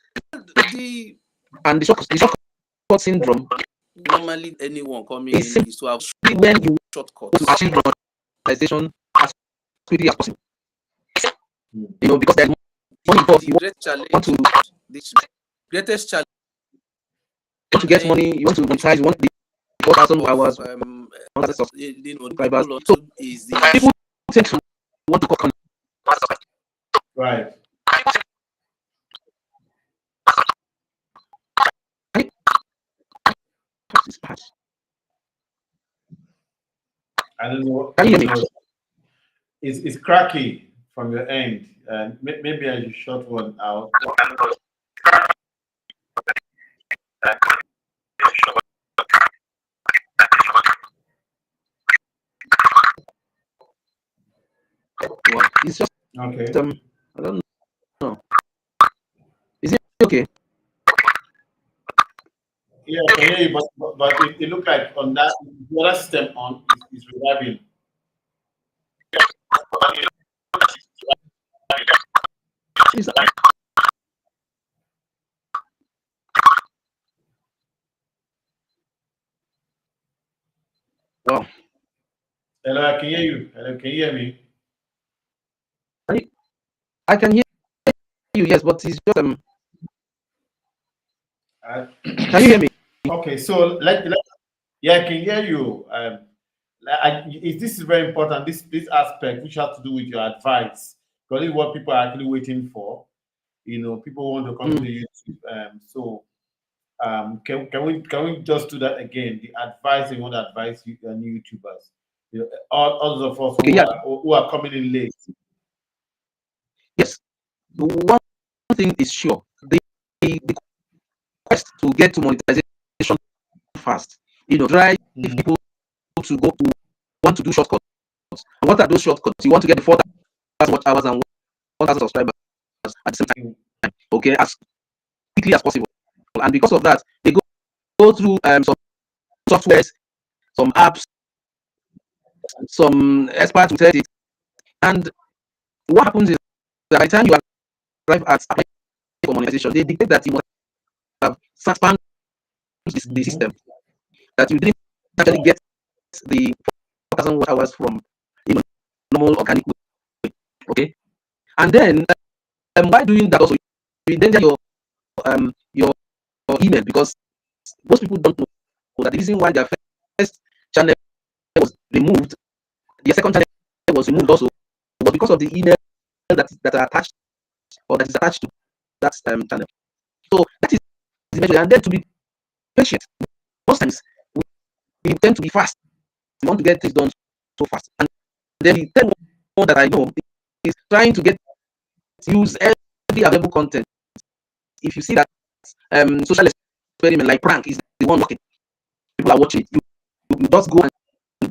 S3: And the shortcut syndrome
S4: Normally, anyone coming
S3: is
S4: in is to have
S3: simply when you
S4: shortcuts.
S3: want to achieve monetization as quickly as possible. Because there's money involved. You
S4: great challenge, the greatest challenge
S3: want to get money, you want to monetize, you want the 4,000 hours, subscribers. So
S4: is
S3: people tend to want to cut on.
S1: Right. I don't know.
S3: Can you hear me?
S1: It's cracky from your end. Maybe I should short one out.
S3: Well, it's just
S1: Okay.
S3: I don't know. Is it okay?
S1: Yeah, I can hear you, but it looked like on that the other system on is reviving.
S3: Is wow.
S1: Hello, I can hear you. Hello, can you hear me?
S3: I can hear you, yes, but it's just can you hear me?
S1: Okay, so yeah, I can hear you. This is very important. This aspect, which has to do with your advice, because it's what people are actually waiting for. People want to come to YouTube. Can we just do that again? The advice you want to advise new YouTubers, all of us
S3: Okay,
S1: who are coming in late.
S3: Yes. One thing is sure. The quest to get to monetization fast. Drive people to want to do shortcuts. And what are those shortcuts? You want to get the 4,000 watch hours and 1,000 subscribers at the same time. Okay, as quickly as possible. And because of that, they go through some softwares, some apps, some experts who tell it. And what happens is that by the time you arrive at applying for monetization, they dictate that you must have spanned the system, that you didn't actually get the 4,000 watt hours from normal organic way. Okay, and then by doing that also you endanger your email, because most people don't know that the reason why their first channel was removed, their second channel was removed also, was because of the email that are attached or that is attached to that channel. So that is the measure, and then to be patient. Most times we tend to be fast. We want to get things done so fast. And then the third one that I know is trying to use every available content. If you see that social experiment like prank is the one working, people are watching, you just go and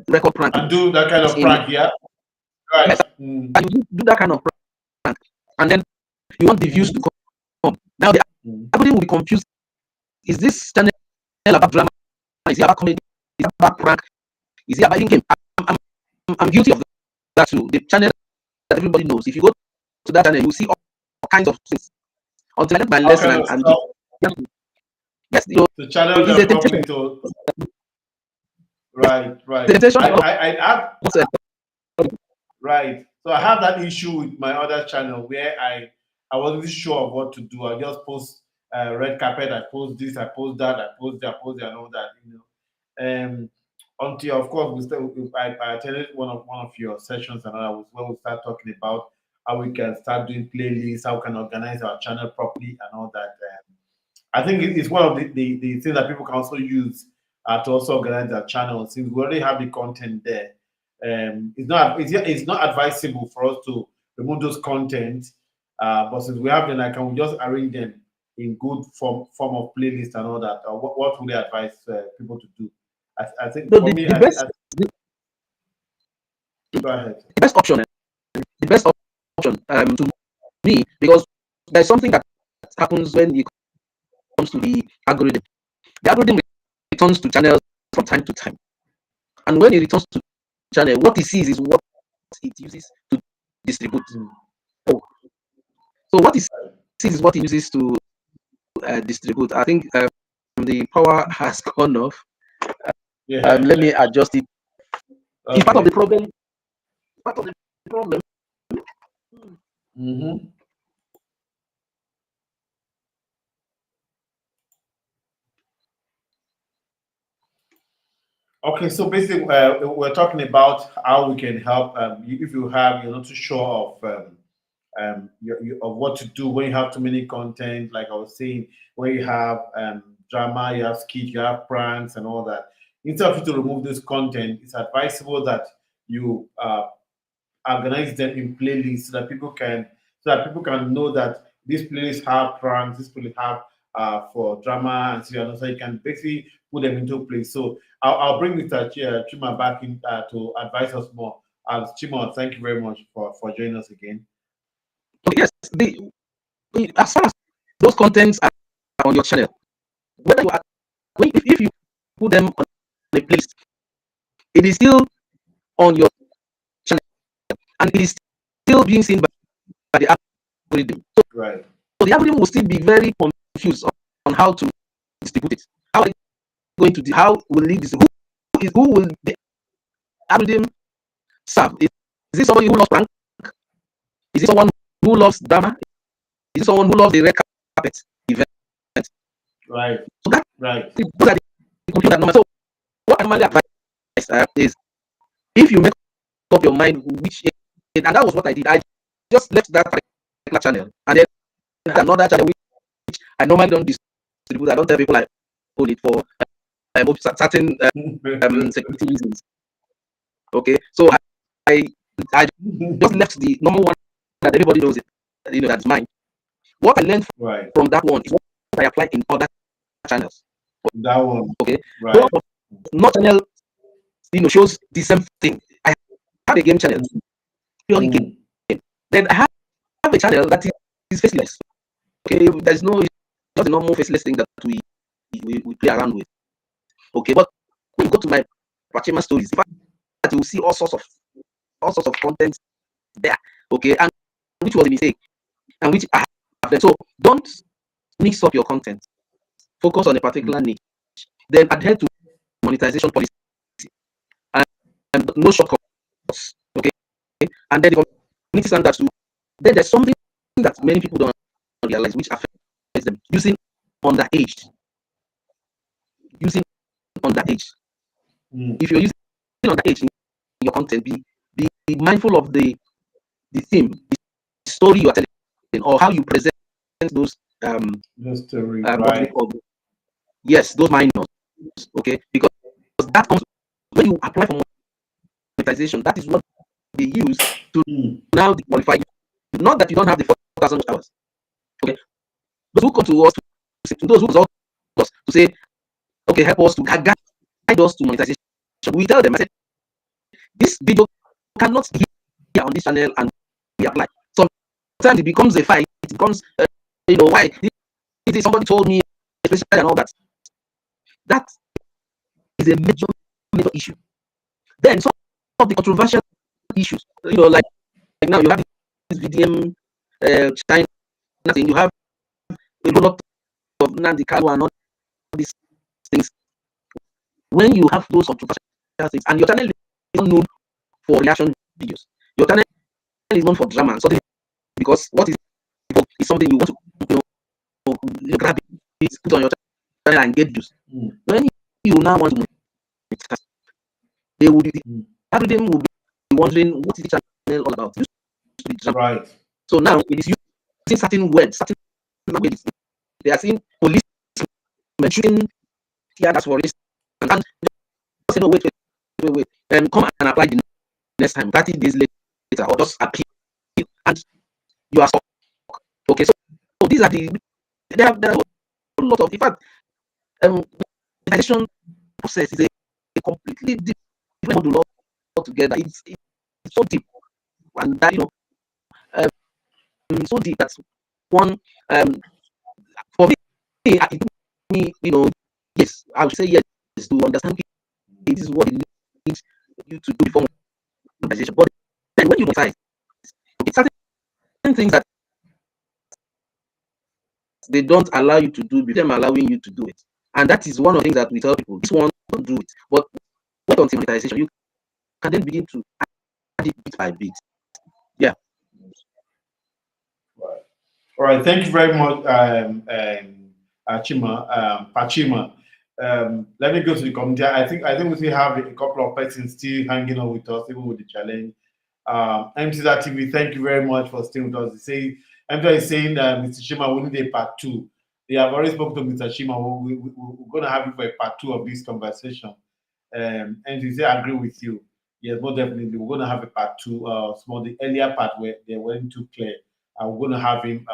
S3: record prank
S1: and do that kind of prank, yeah. Right.
S3: Yes, and you do that kind of prank, and then you want the views to come. Now the algorithm will be confused. Is this channel about drama? Is it about comedy? Is it about prank? Is it about in-game? I'm guilty of that too. The channel that everybody knows. If you go to that channel, you see all kinds of things. Until I learned my lesson and yes, you know,
S1: the channel
S3: it's a temptation.
S1: Right. Right. So I have that issue with my other channel where I wasn't sure of what to do. I just post red carpet. I post this. I post that. I post that. I post that, and all that. You know. Until of course I attended one of your sessions, and that was when we start talking about how we can start doing playlists, how we can organize our channel properly, and all that. I think it's one of the things that people can also use to also organize their channel. Since we already have the content there, it's not advisable for us to remove those content. But since we have them, I can just arrange them in good form of playlist and all that. What would they advise people to do? I think
S3: So
S1: for me,
S3: go
S1: ahead.
S3: The best option to me, because there's something that happens when it comes to the algorithm. The algorithm returns to channels from time to time, and when it returns to channel, what it sees is what it uses to distribute. So what it sees is what it uses to distribute. I think the power has gone off. Let me adjust it. Okay. It's part of the problem. Part of the problem.
S1: Okay, so basically, we're talking about how we can help. If you're not too sure of of what to do when you have too many content, like I was saying, when you have drama, you have skit, you have pranks, and all that. Instead of you to remove this content, it's advisable that you organize them in playlists so that people can know that these playlists have pranks, this playlist have for drama, and so you can basically put them into place. So I'll bring Mr. Chima back in to advise us more. Chima, thank you very much for joining us again.
S3: Yes, as far as those contents are on your channel, whether you are, if you put them on the playlist, it is still on your channel and it is still being seen by the algorithm. So the algorithm will still be very confused on how to distribute it. How are you going to how will it distribute? Who will the algorithm serve? Is it somebody who loves prank? Is it someone who loves drama? Is it someone who loves the red carpet event?
S1: Right.
S3: So that those are the computer numbers. So what I normally advise is if you make up your mind which, and that was what I did. I just left that particular channel and then another channel which I normally don't distribute. I don't tell people I own it for certain security reasons. Okay, so I just left the normal one that everybody knows it, that's mine. What I learned from that one is what I apply in other channels.
S1: That one,
S3: okay, not channel, shows the same thing. I have a game channel, purely game. Then I have a channel that is faceless. Okay, there's no, not a normal faceless thing that we play around with. Okay, but when you go to my Chima stories, you will see all sorts of content there. Okay, and which was a mistake, and which I have done. So don't mix up your content. Focus on a particular niche. Then adhere to monetization policy and no shortcuts. Okay, and then the community standards too. Then there's something that many people don't realize, which affects them. Using underage. If you're using underage in your content, be mindful of the theme, the story you are telling, or how you present those
S1: story,
S3: yes, those minors. Okay, because that comes when you apply for monetization. That is what they use to now qualify you. Not that you don't have the 4,000 hours. Okay, those who come to us, those who result us to say, okay, help us to guide us to monetization. We tell them, I said, this video cannot be here on this channel and we apply. sometimes it becomes a fight. It becomes, why? It is somebody told me, especially and all that. That is a major issue. Then some of the controversial issues, like now you have this VDM China thing, you have a lot of Nandi Kalu and all these things. When you have those controversial things, and your channel is not known for reaction videos, your channel is known for drama and something, because what is something you want to grab it, put on your channel and get views. When you now want to monetize, they will be algorithm will be wondering what is the channel all about.
S1: Right.
S3: So now it is using certain words, certain languages. They are saying police shooting here, that's for instance, and say no, wait, come and apply the next time, 30 days later, or just appeal, and you are stuck. Okay, so these are there are a lot of, in fact, monetization process is a completely different model altogether. It's so deep, and that so deep that one for me, yes, I would say yes to understand this is what it needs you to do before monetization. But then when you monetize, it's certain things that they don't allow you to do, them allowing you to do it. And that is one of the things that we tell people, this one, don't do it. But when it comes to monetization, you can then begin to add it bit by bit. Yeah.
S1: Right. All right. Thank you very much, Pachima. Let me go to the community. I think we still have a couple of persons still hanging out with us, even with the challenge. MCZ TV, thank you very much for staying with us. MCZ is saying that Mr. Chima, we need a part 2. They have already spoken to Mr. Chima. We're going to have you for a part 2 of this conversation. MCZ, I agree with you. Yes, most definitely. We're going to have a part 2. The earlier part where they weren't too clear. We're going to have him.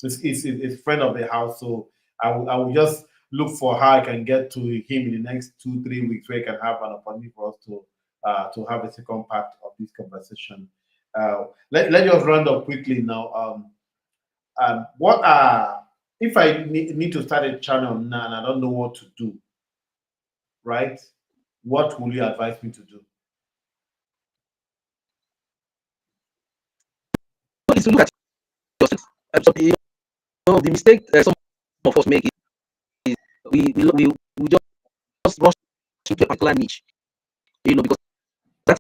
S1: It's a friend of the house, so I will just look for how I can get to him in the next 2-3 weeks, where I can have an opportunity for us to have a second part of this conversation. Let us round up quickly now. What are, if I need to start a channel now and I don't know what to do, right? What will you advise me to do?
S3: Is to look at yourself. The mistake some of us make is we just rush into a particular niche, because that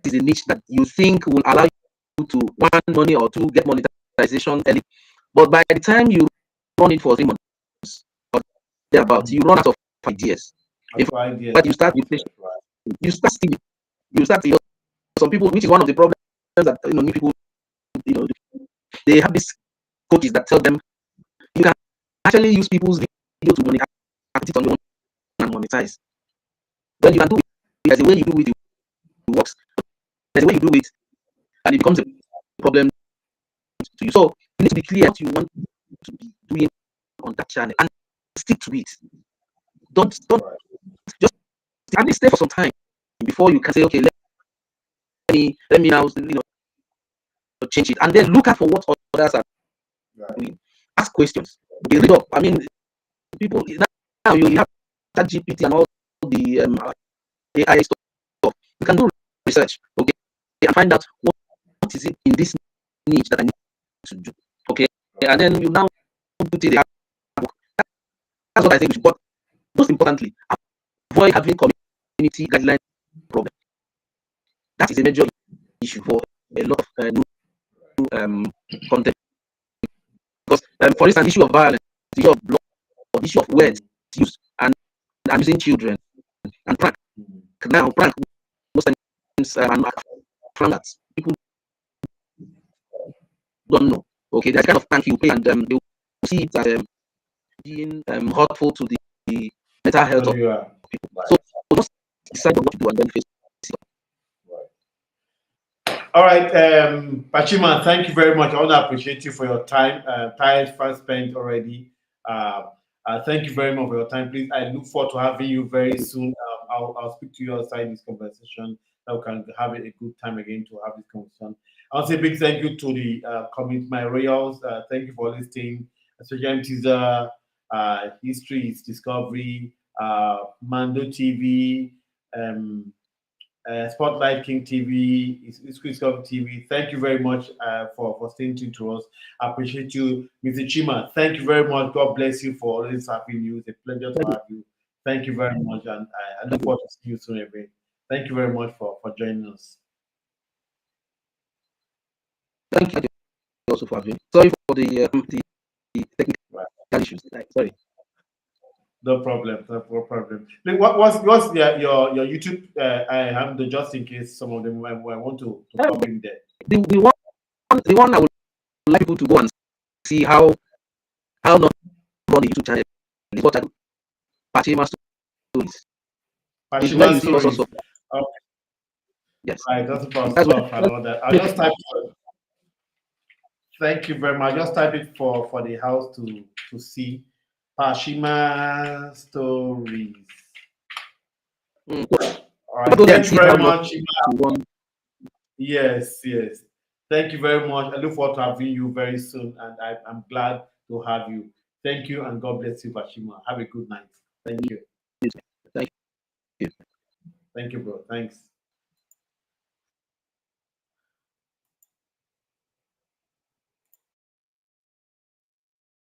S3: is a niche that you think will allow you to, one, money, or two, get monetization early. But by the time you run it for 3 months or thereabouts, you run out of ideas. But you start replacing, you start stealing, some people, which is one of the problems that new people, they have these coaches that tell them you can actually use people's video to monetize it on your own and monetize. When you can do it, there's a way you do it, it works. There's a way you do it, and it becomes a problem to you. So you need to be clear what you want to be doing on that channel and stick to it. Don't just at least stay for some time before you can say, okay, let me now change it, and then look out for what others are doing. Ask questions. Okay, read up. I mean, people now you have ChatGPT and all the AI stuff. You can do research, okay, and find out what is it in this niche that I need to do, okay, and then you now put it in. That's what I think. But most importantly, avoid having community guideline problem. That is a major issue for a lot of new content. Because, for instance, issue of violence, issue of blood, issue of words used, and using children, and prank. Now, prank most times that people don't know. Okay, there's kind of prank you pay, and they will see it as being hurtful to the mental health of people. So just decide on what to do and then face it.
S1: All right, Pachima, thank you very much. I want to appreciate you for your time. Time fast spent already. Thank you very much for your time. Please, I look forward to having you very soon. I'll speak to you outside this conversation. That we can have a good time again to have this conversation. I'll say big thank you to the my royals. Thank you for listening, especially teaser, history is discovery, Mando TV, um, Spotlight King TV, it's Discovery TV. Thank you very much for staying tuned to us. I appreciate you, Mr. Chima. Thank you very much. God bless you for always having you. It's a pleasure to have you. Thank you very much, and I look forward to seeing you soon again. Thank you very much for joining us.
S3: Thank you also for having me. Sorry for the technical issues. Sorry.
S1: No problem. No problem. Like, what's your YouTube handle, just in case some of them I want to pop in there.
S3: The one I would like people to go and see how not run the YouTube channel is what I do. Pachima stories. It's where you see all sorts of yes.
S1: Right, that's about stuff and all that. I'll just type. Thank you very much. Just type it for the house to see. Pashima stories. All right. Thank you very much. Yes. Thank you very much. I look forward to having you very soon, and I'm glad to have you. Thank you, and God bless you, Pashima. Have a good night. Thank you.
S3: Thank you.
S1: Thank you, bro. Thanks.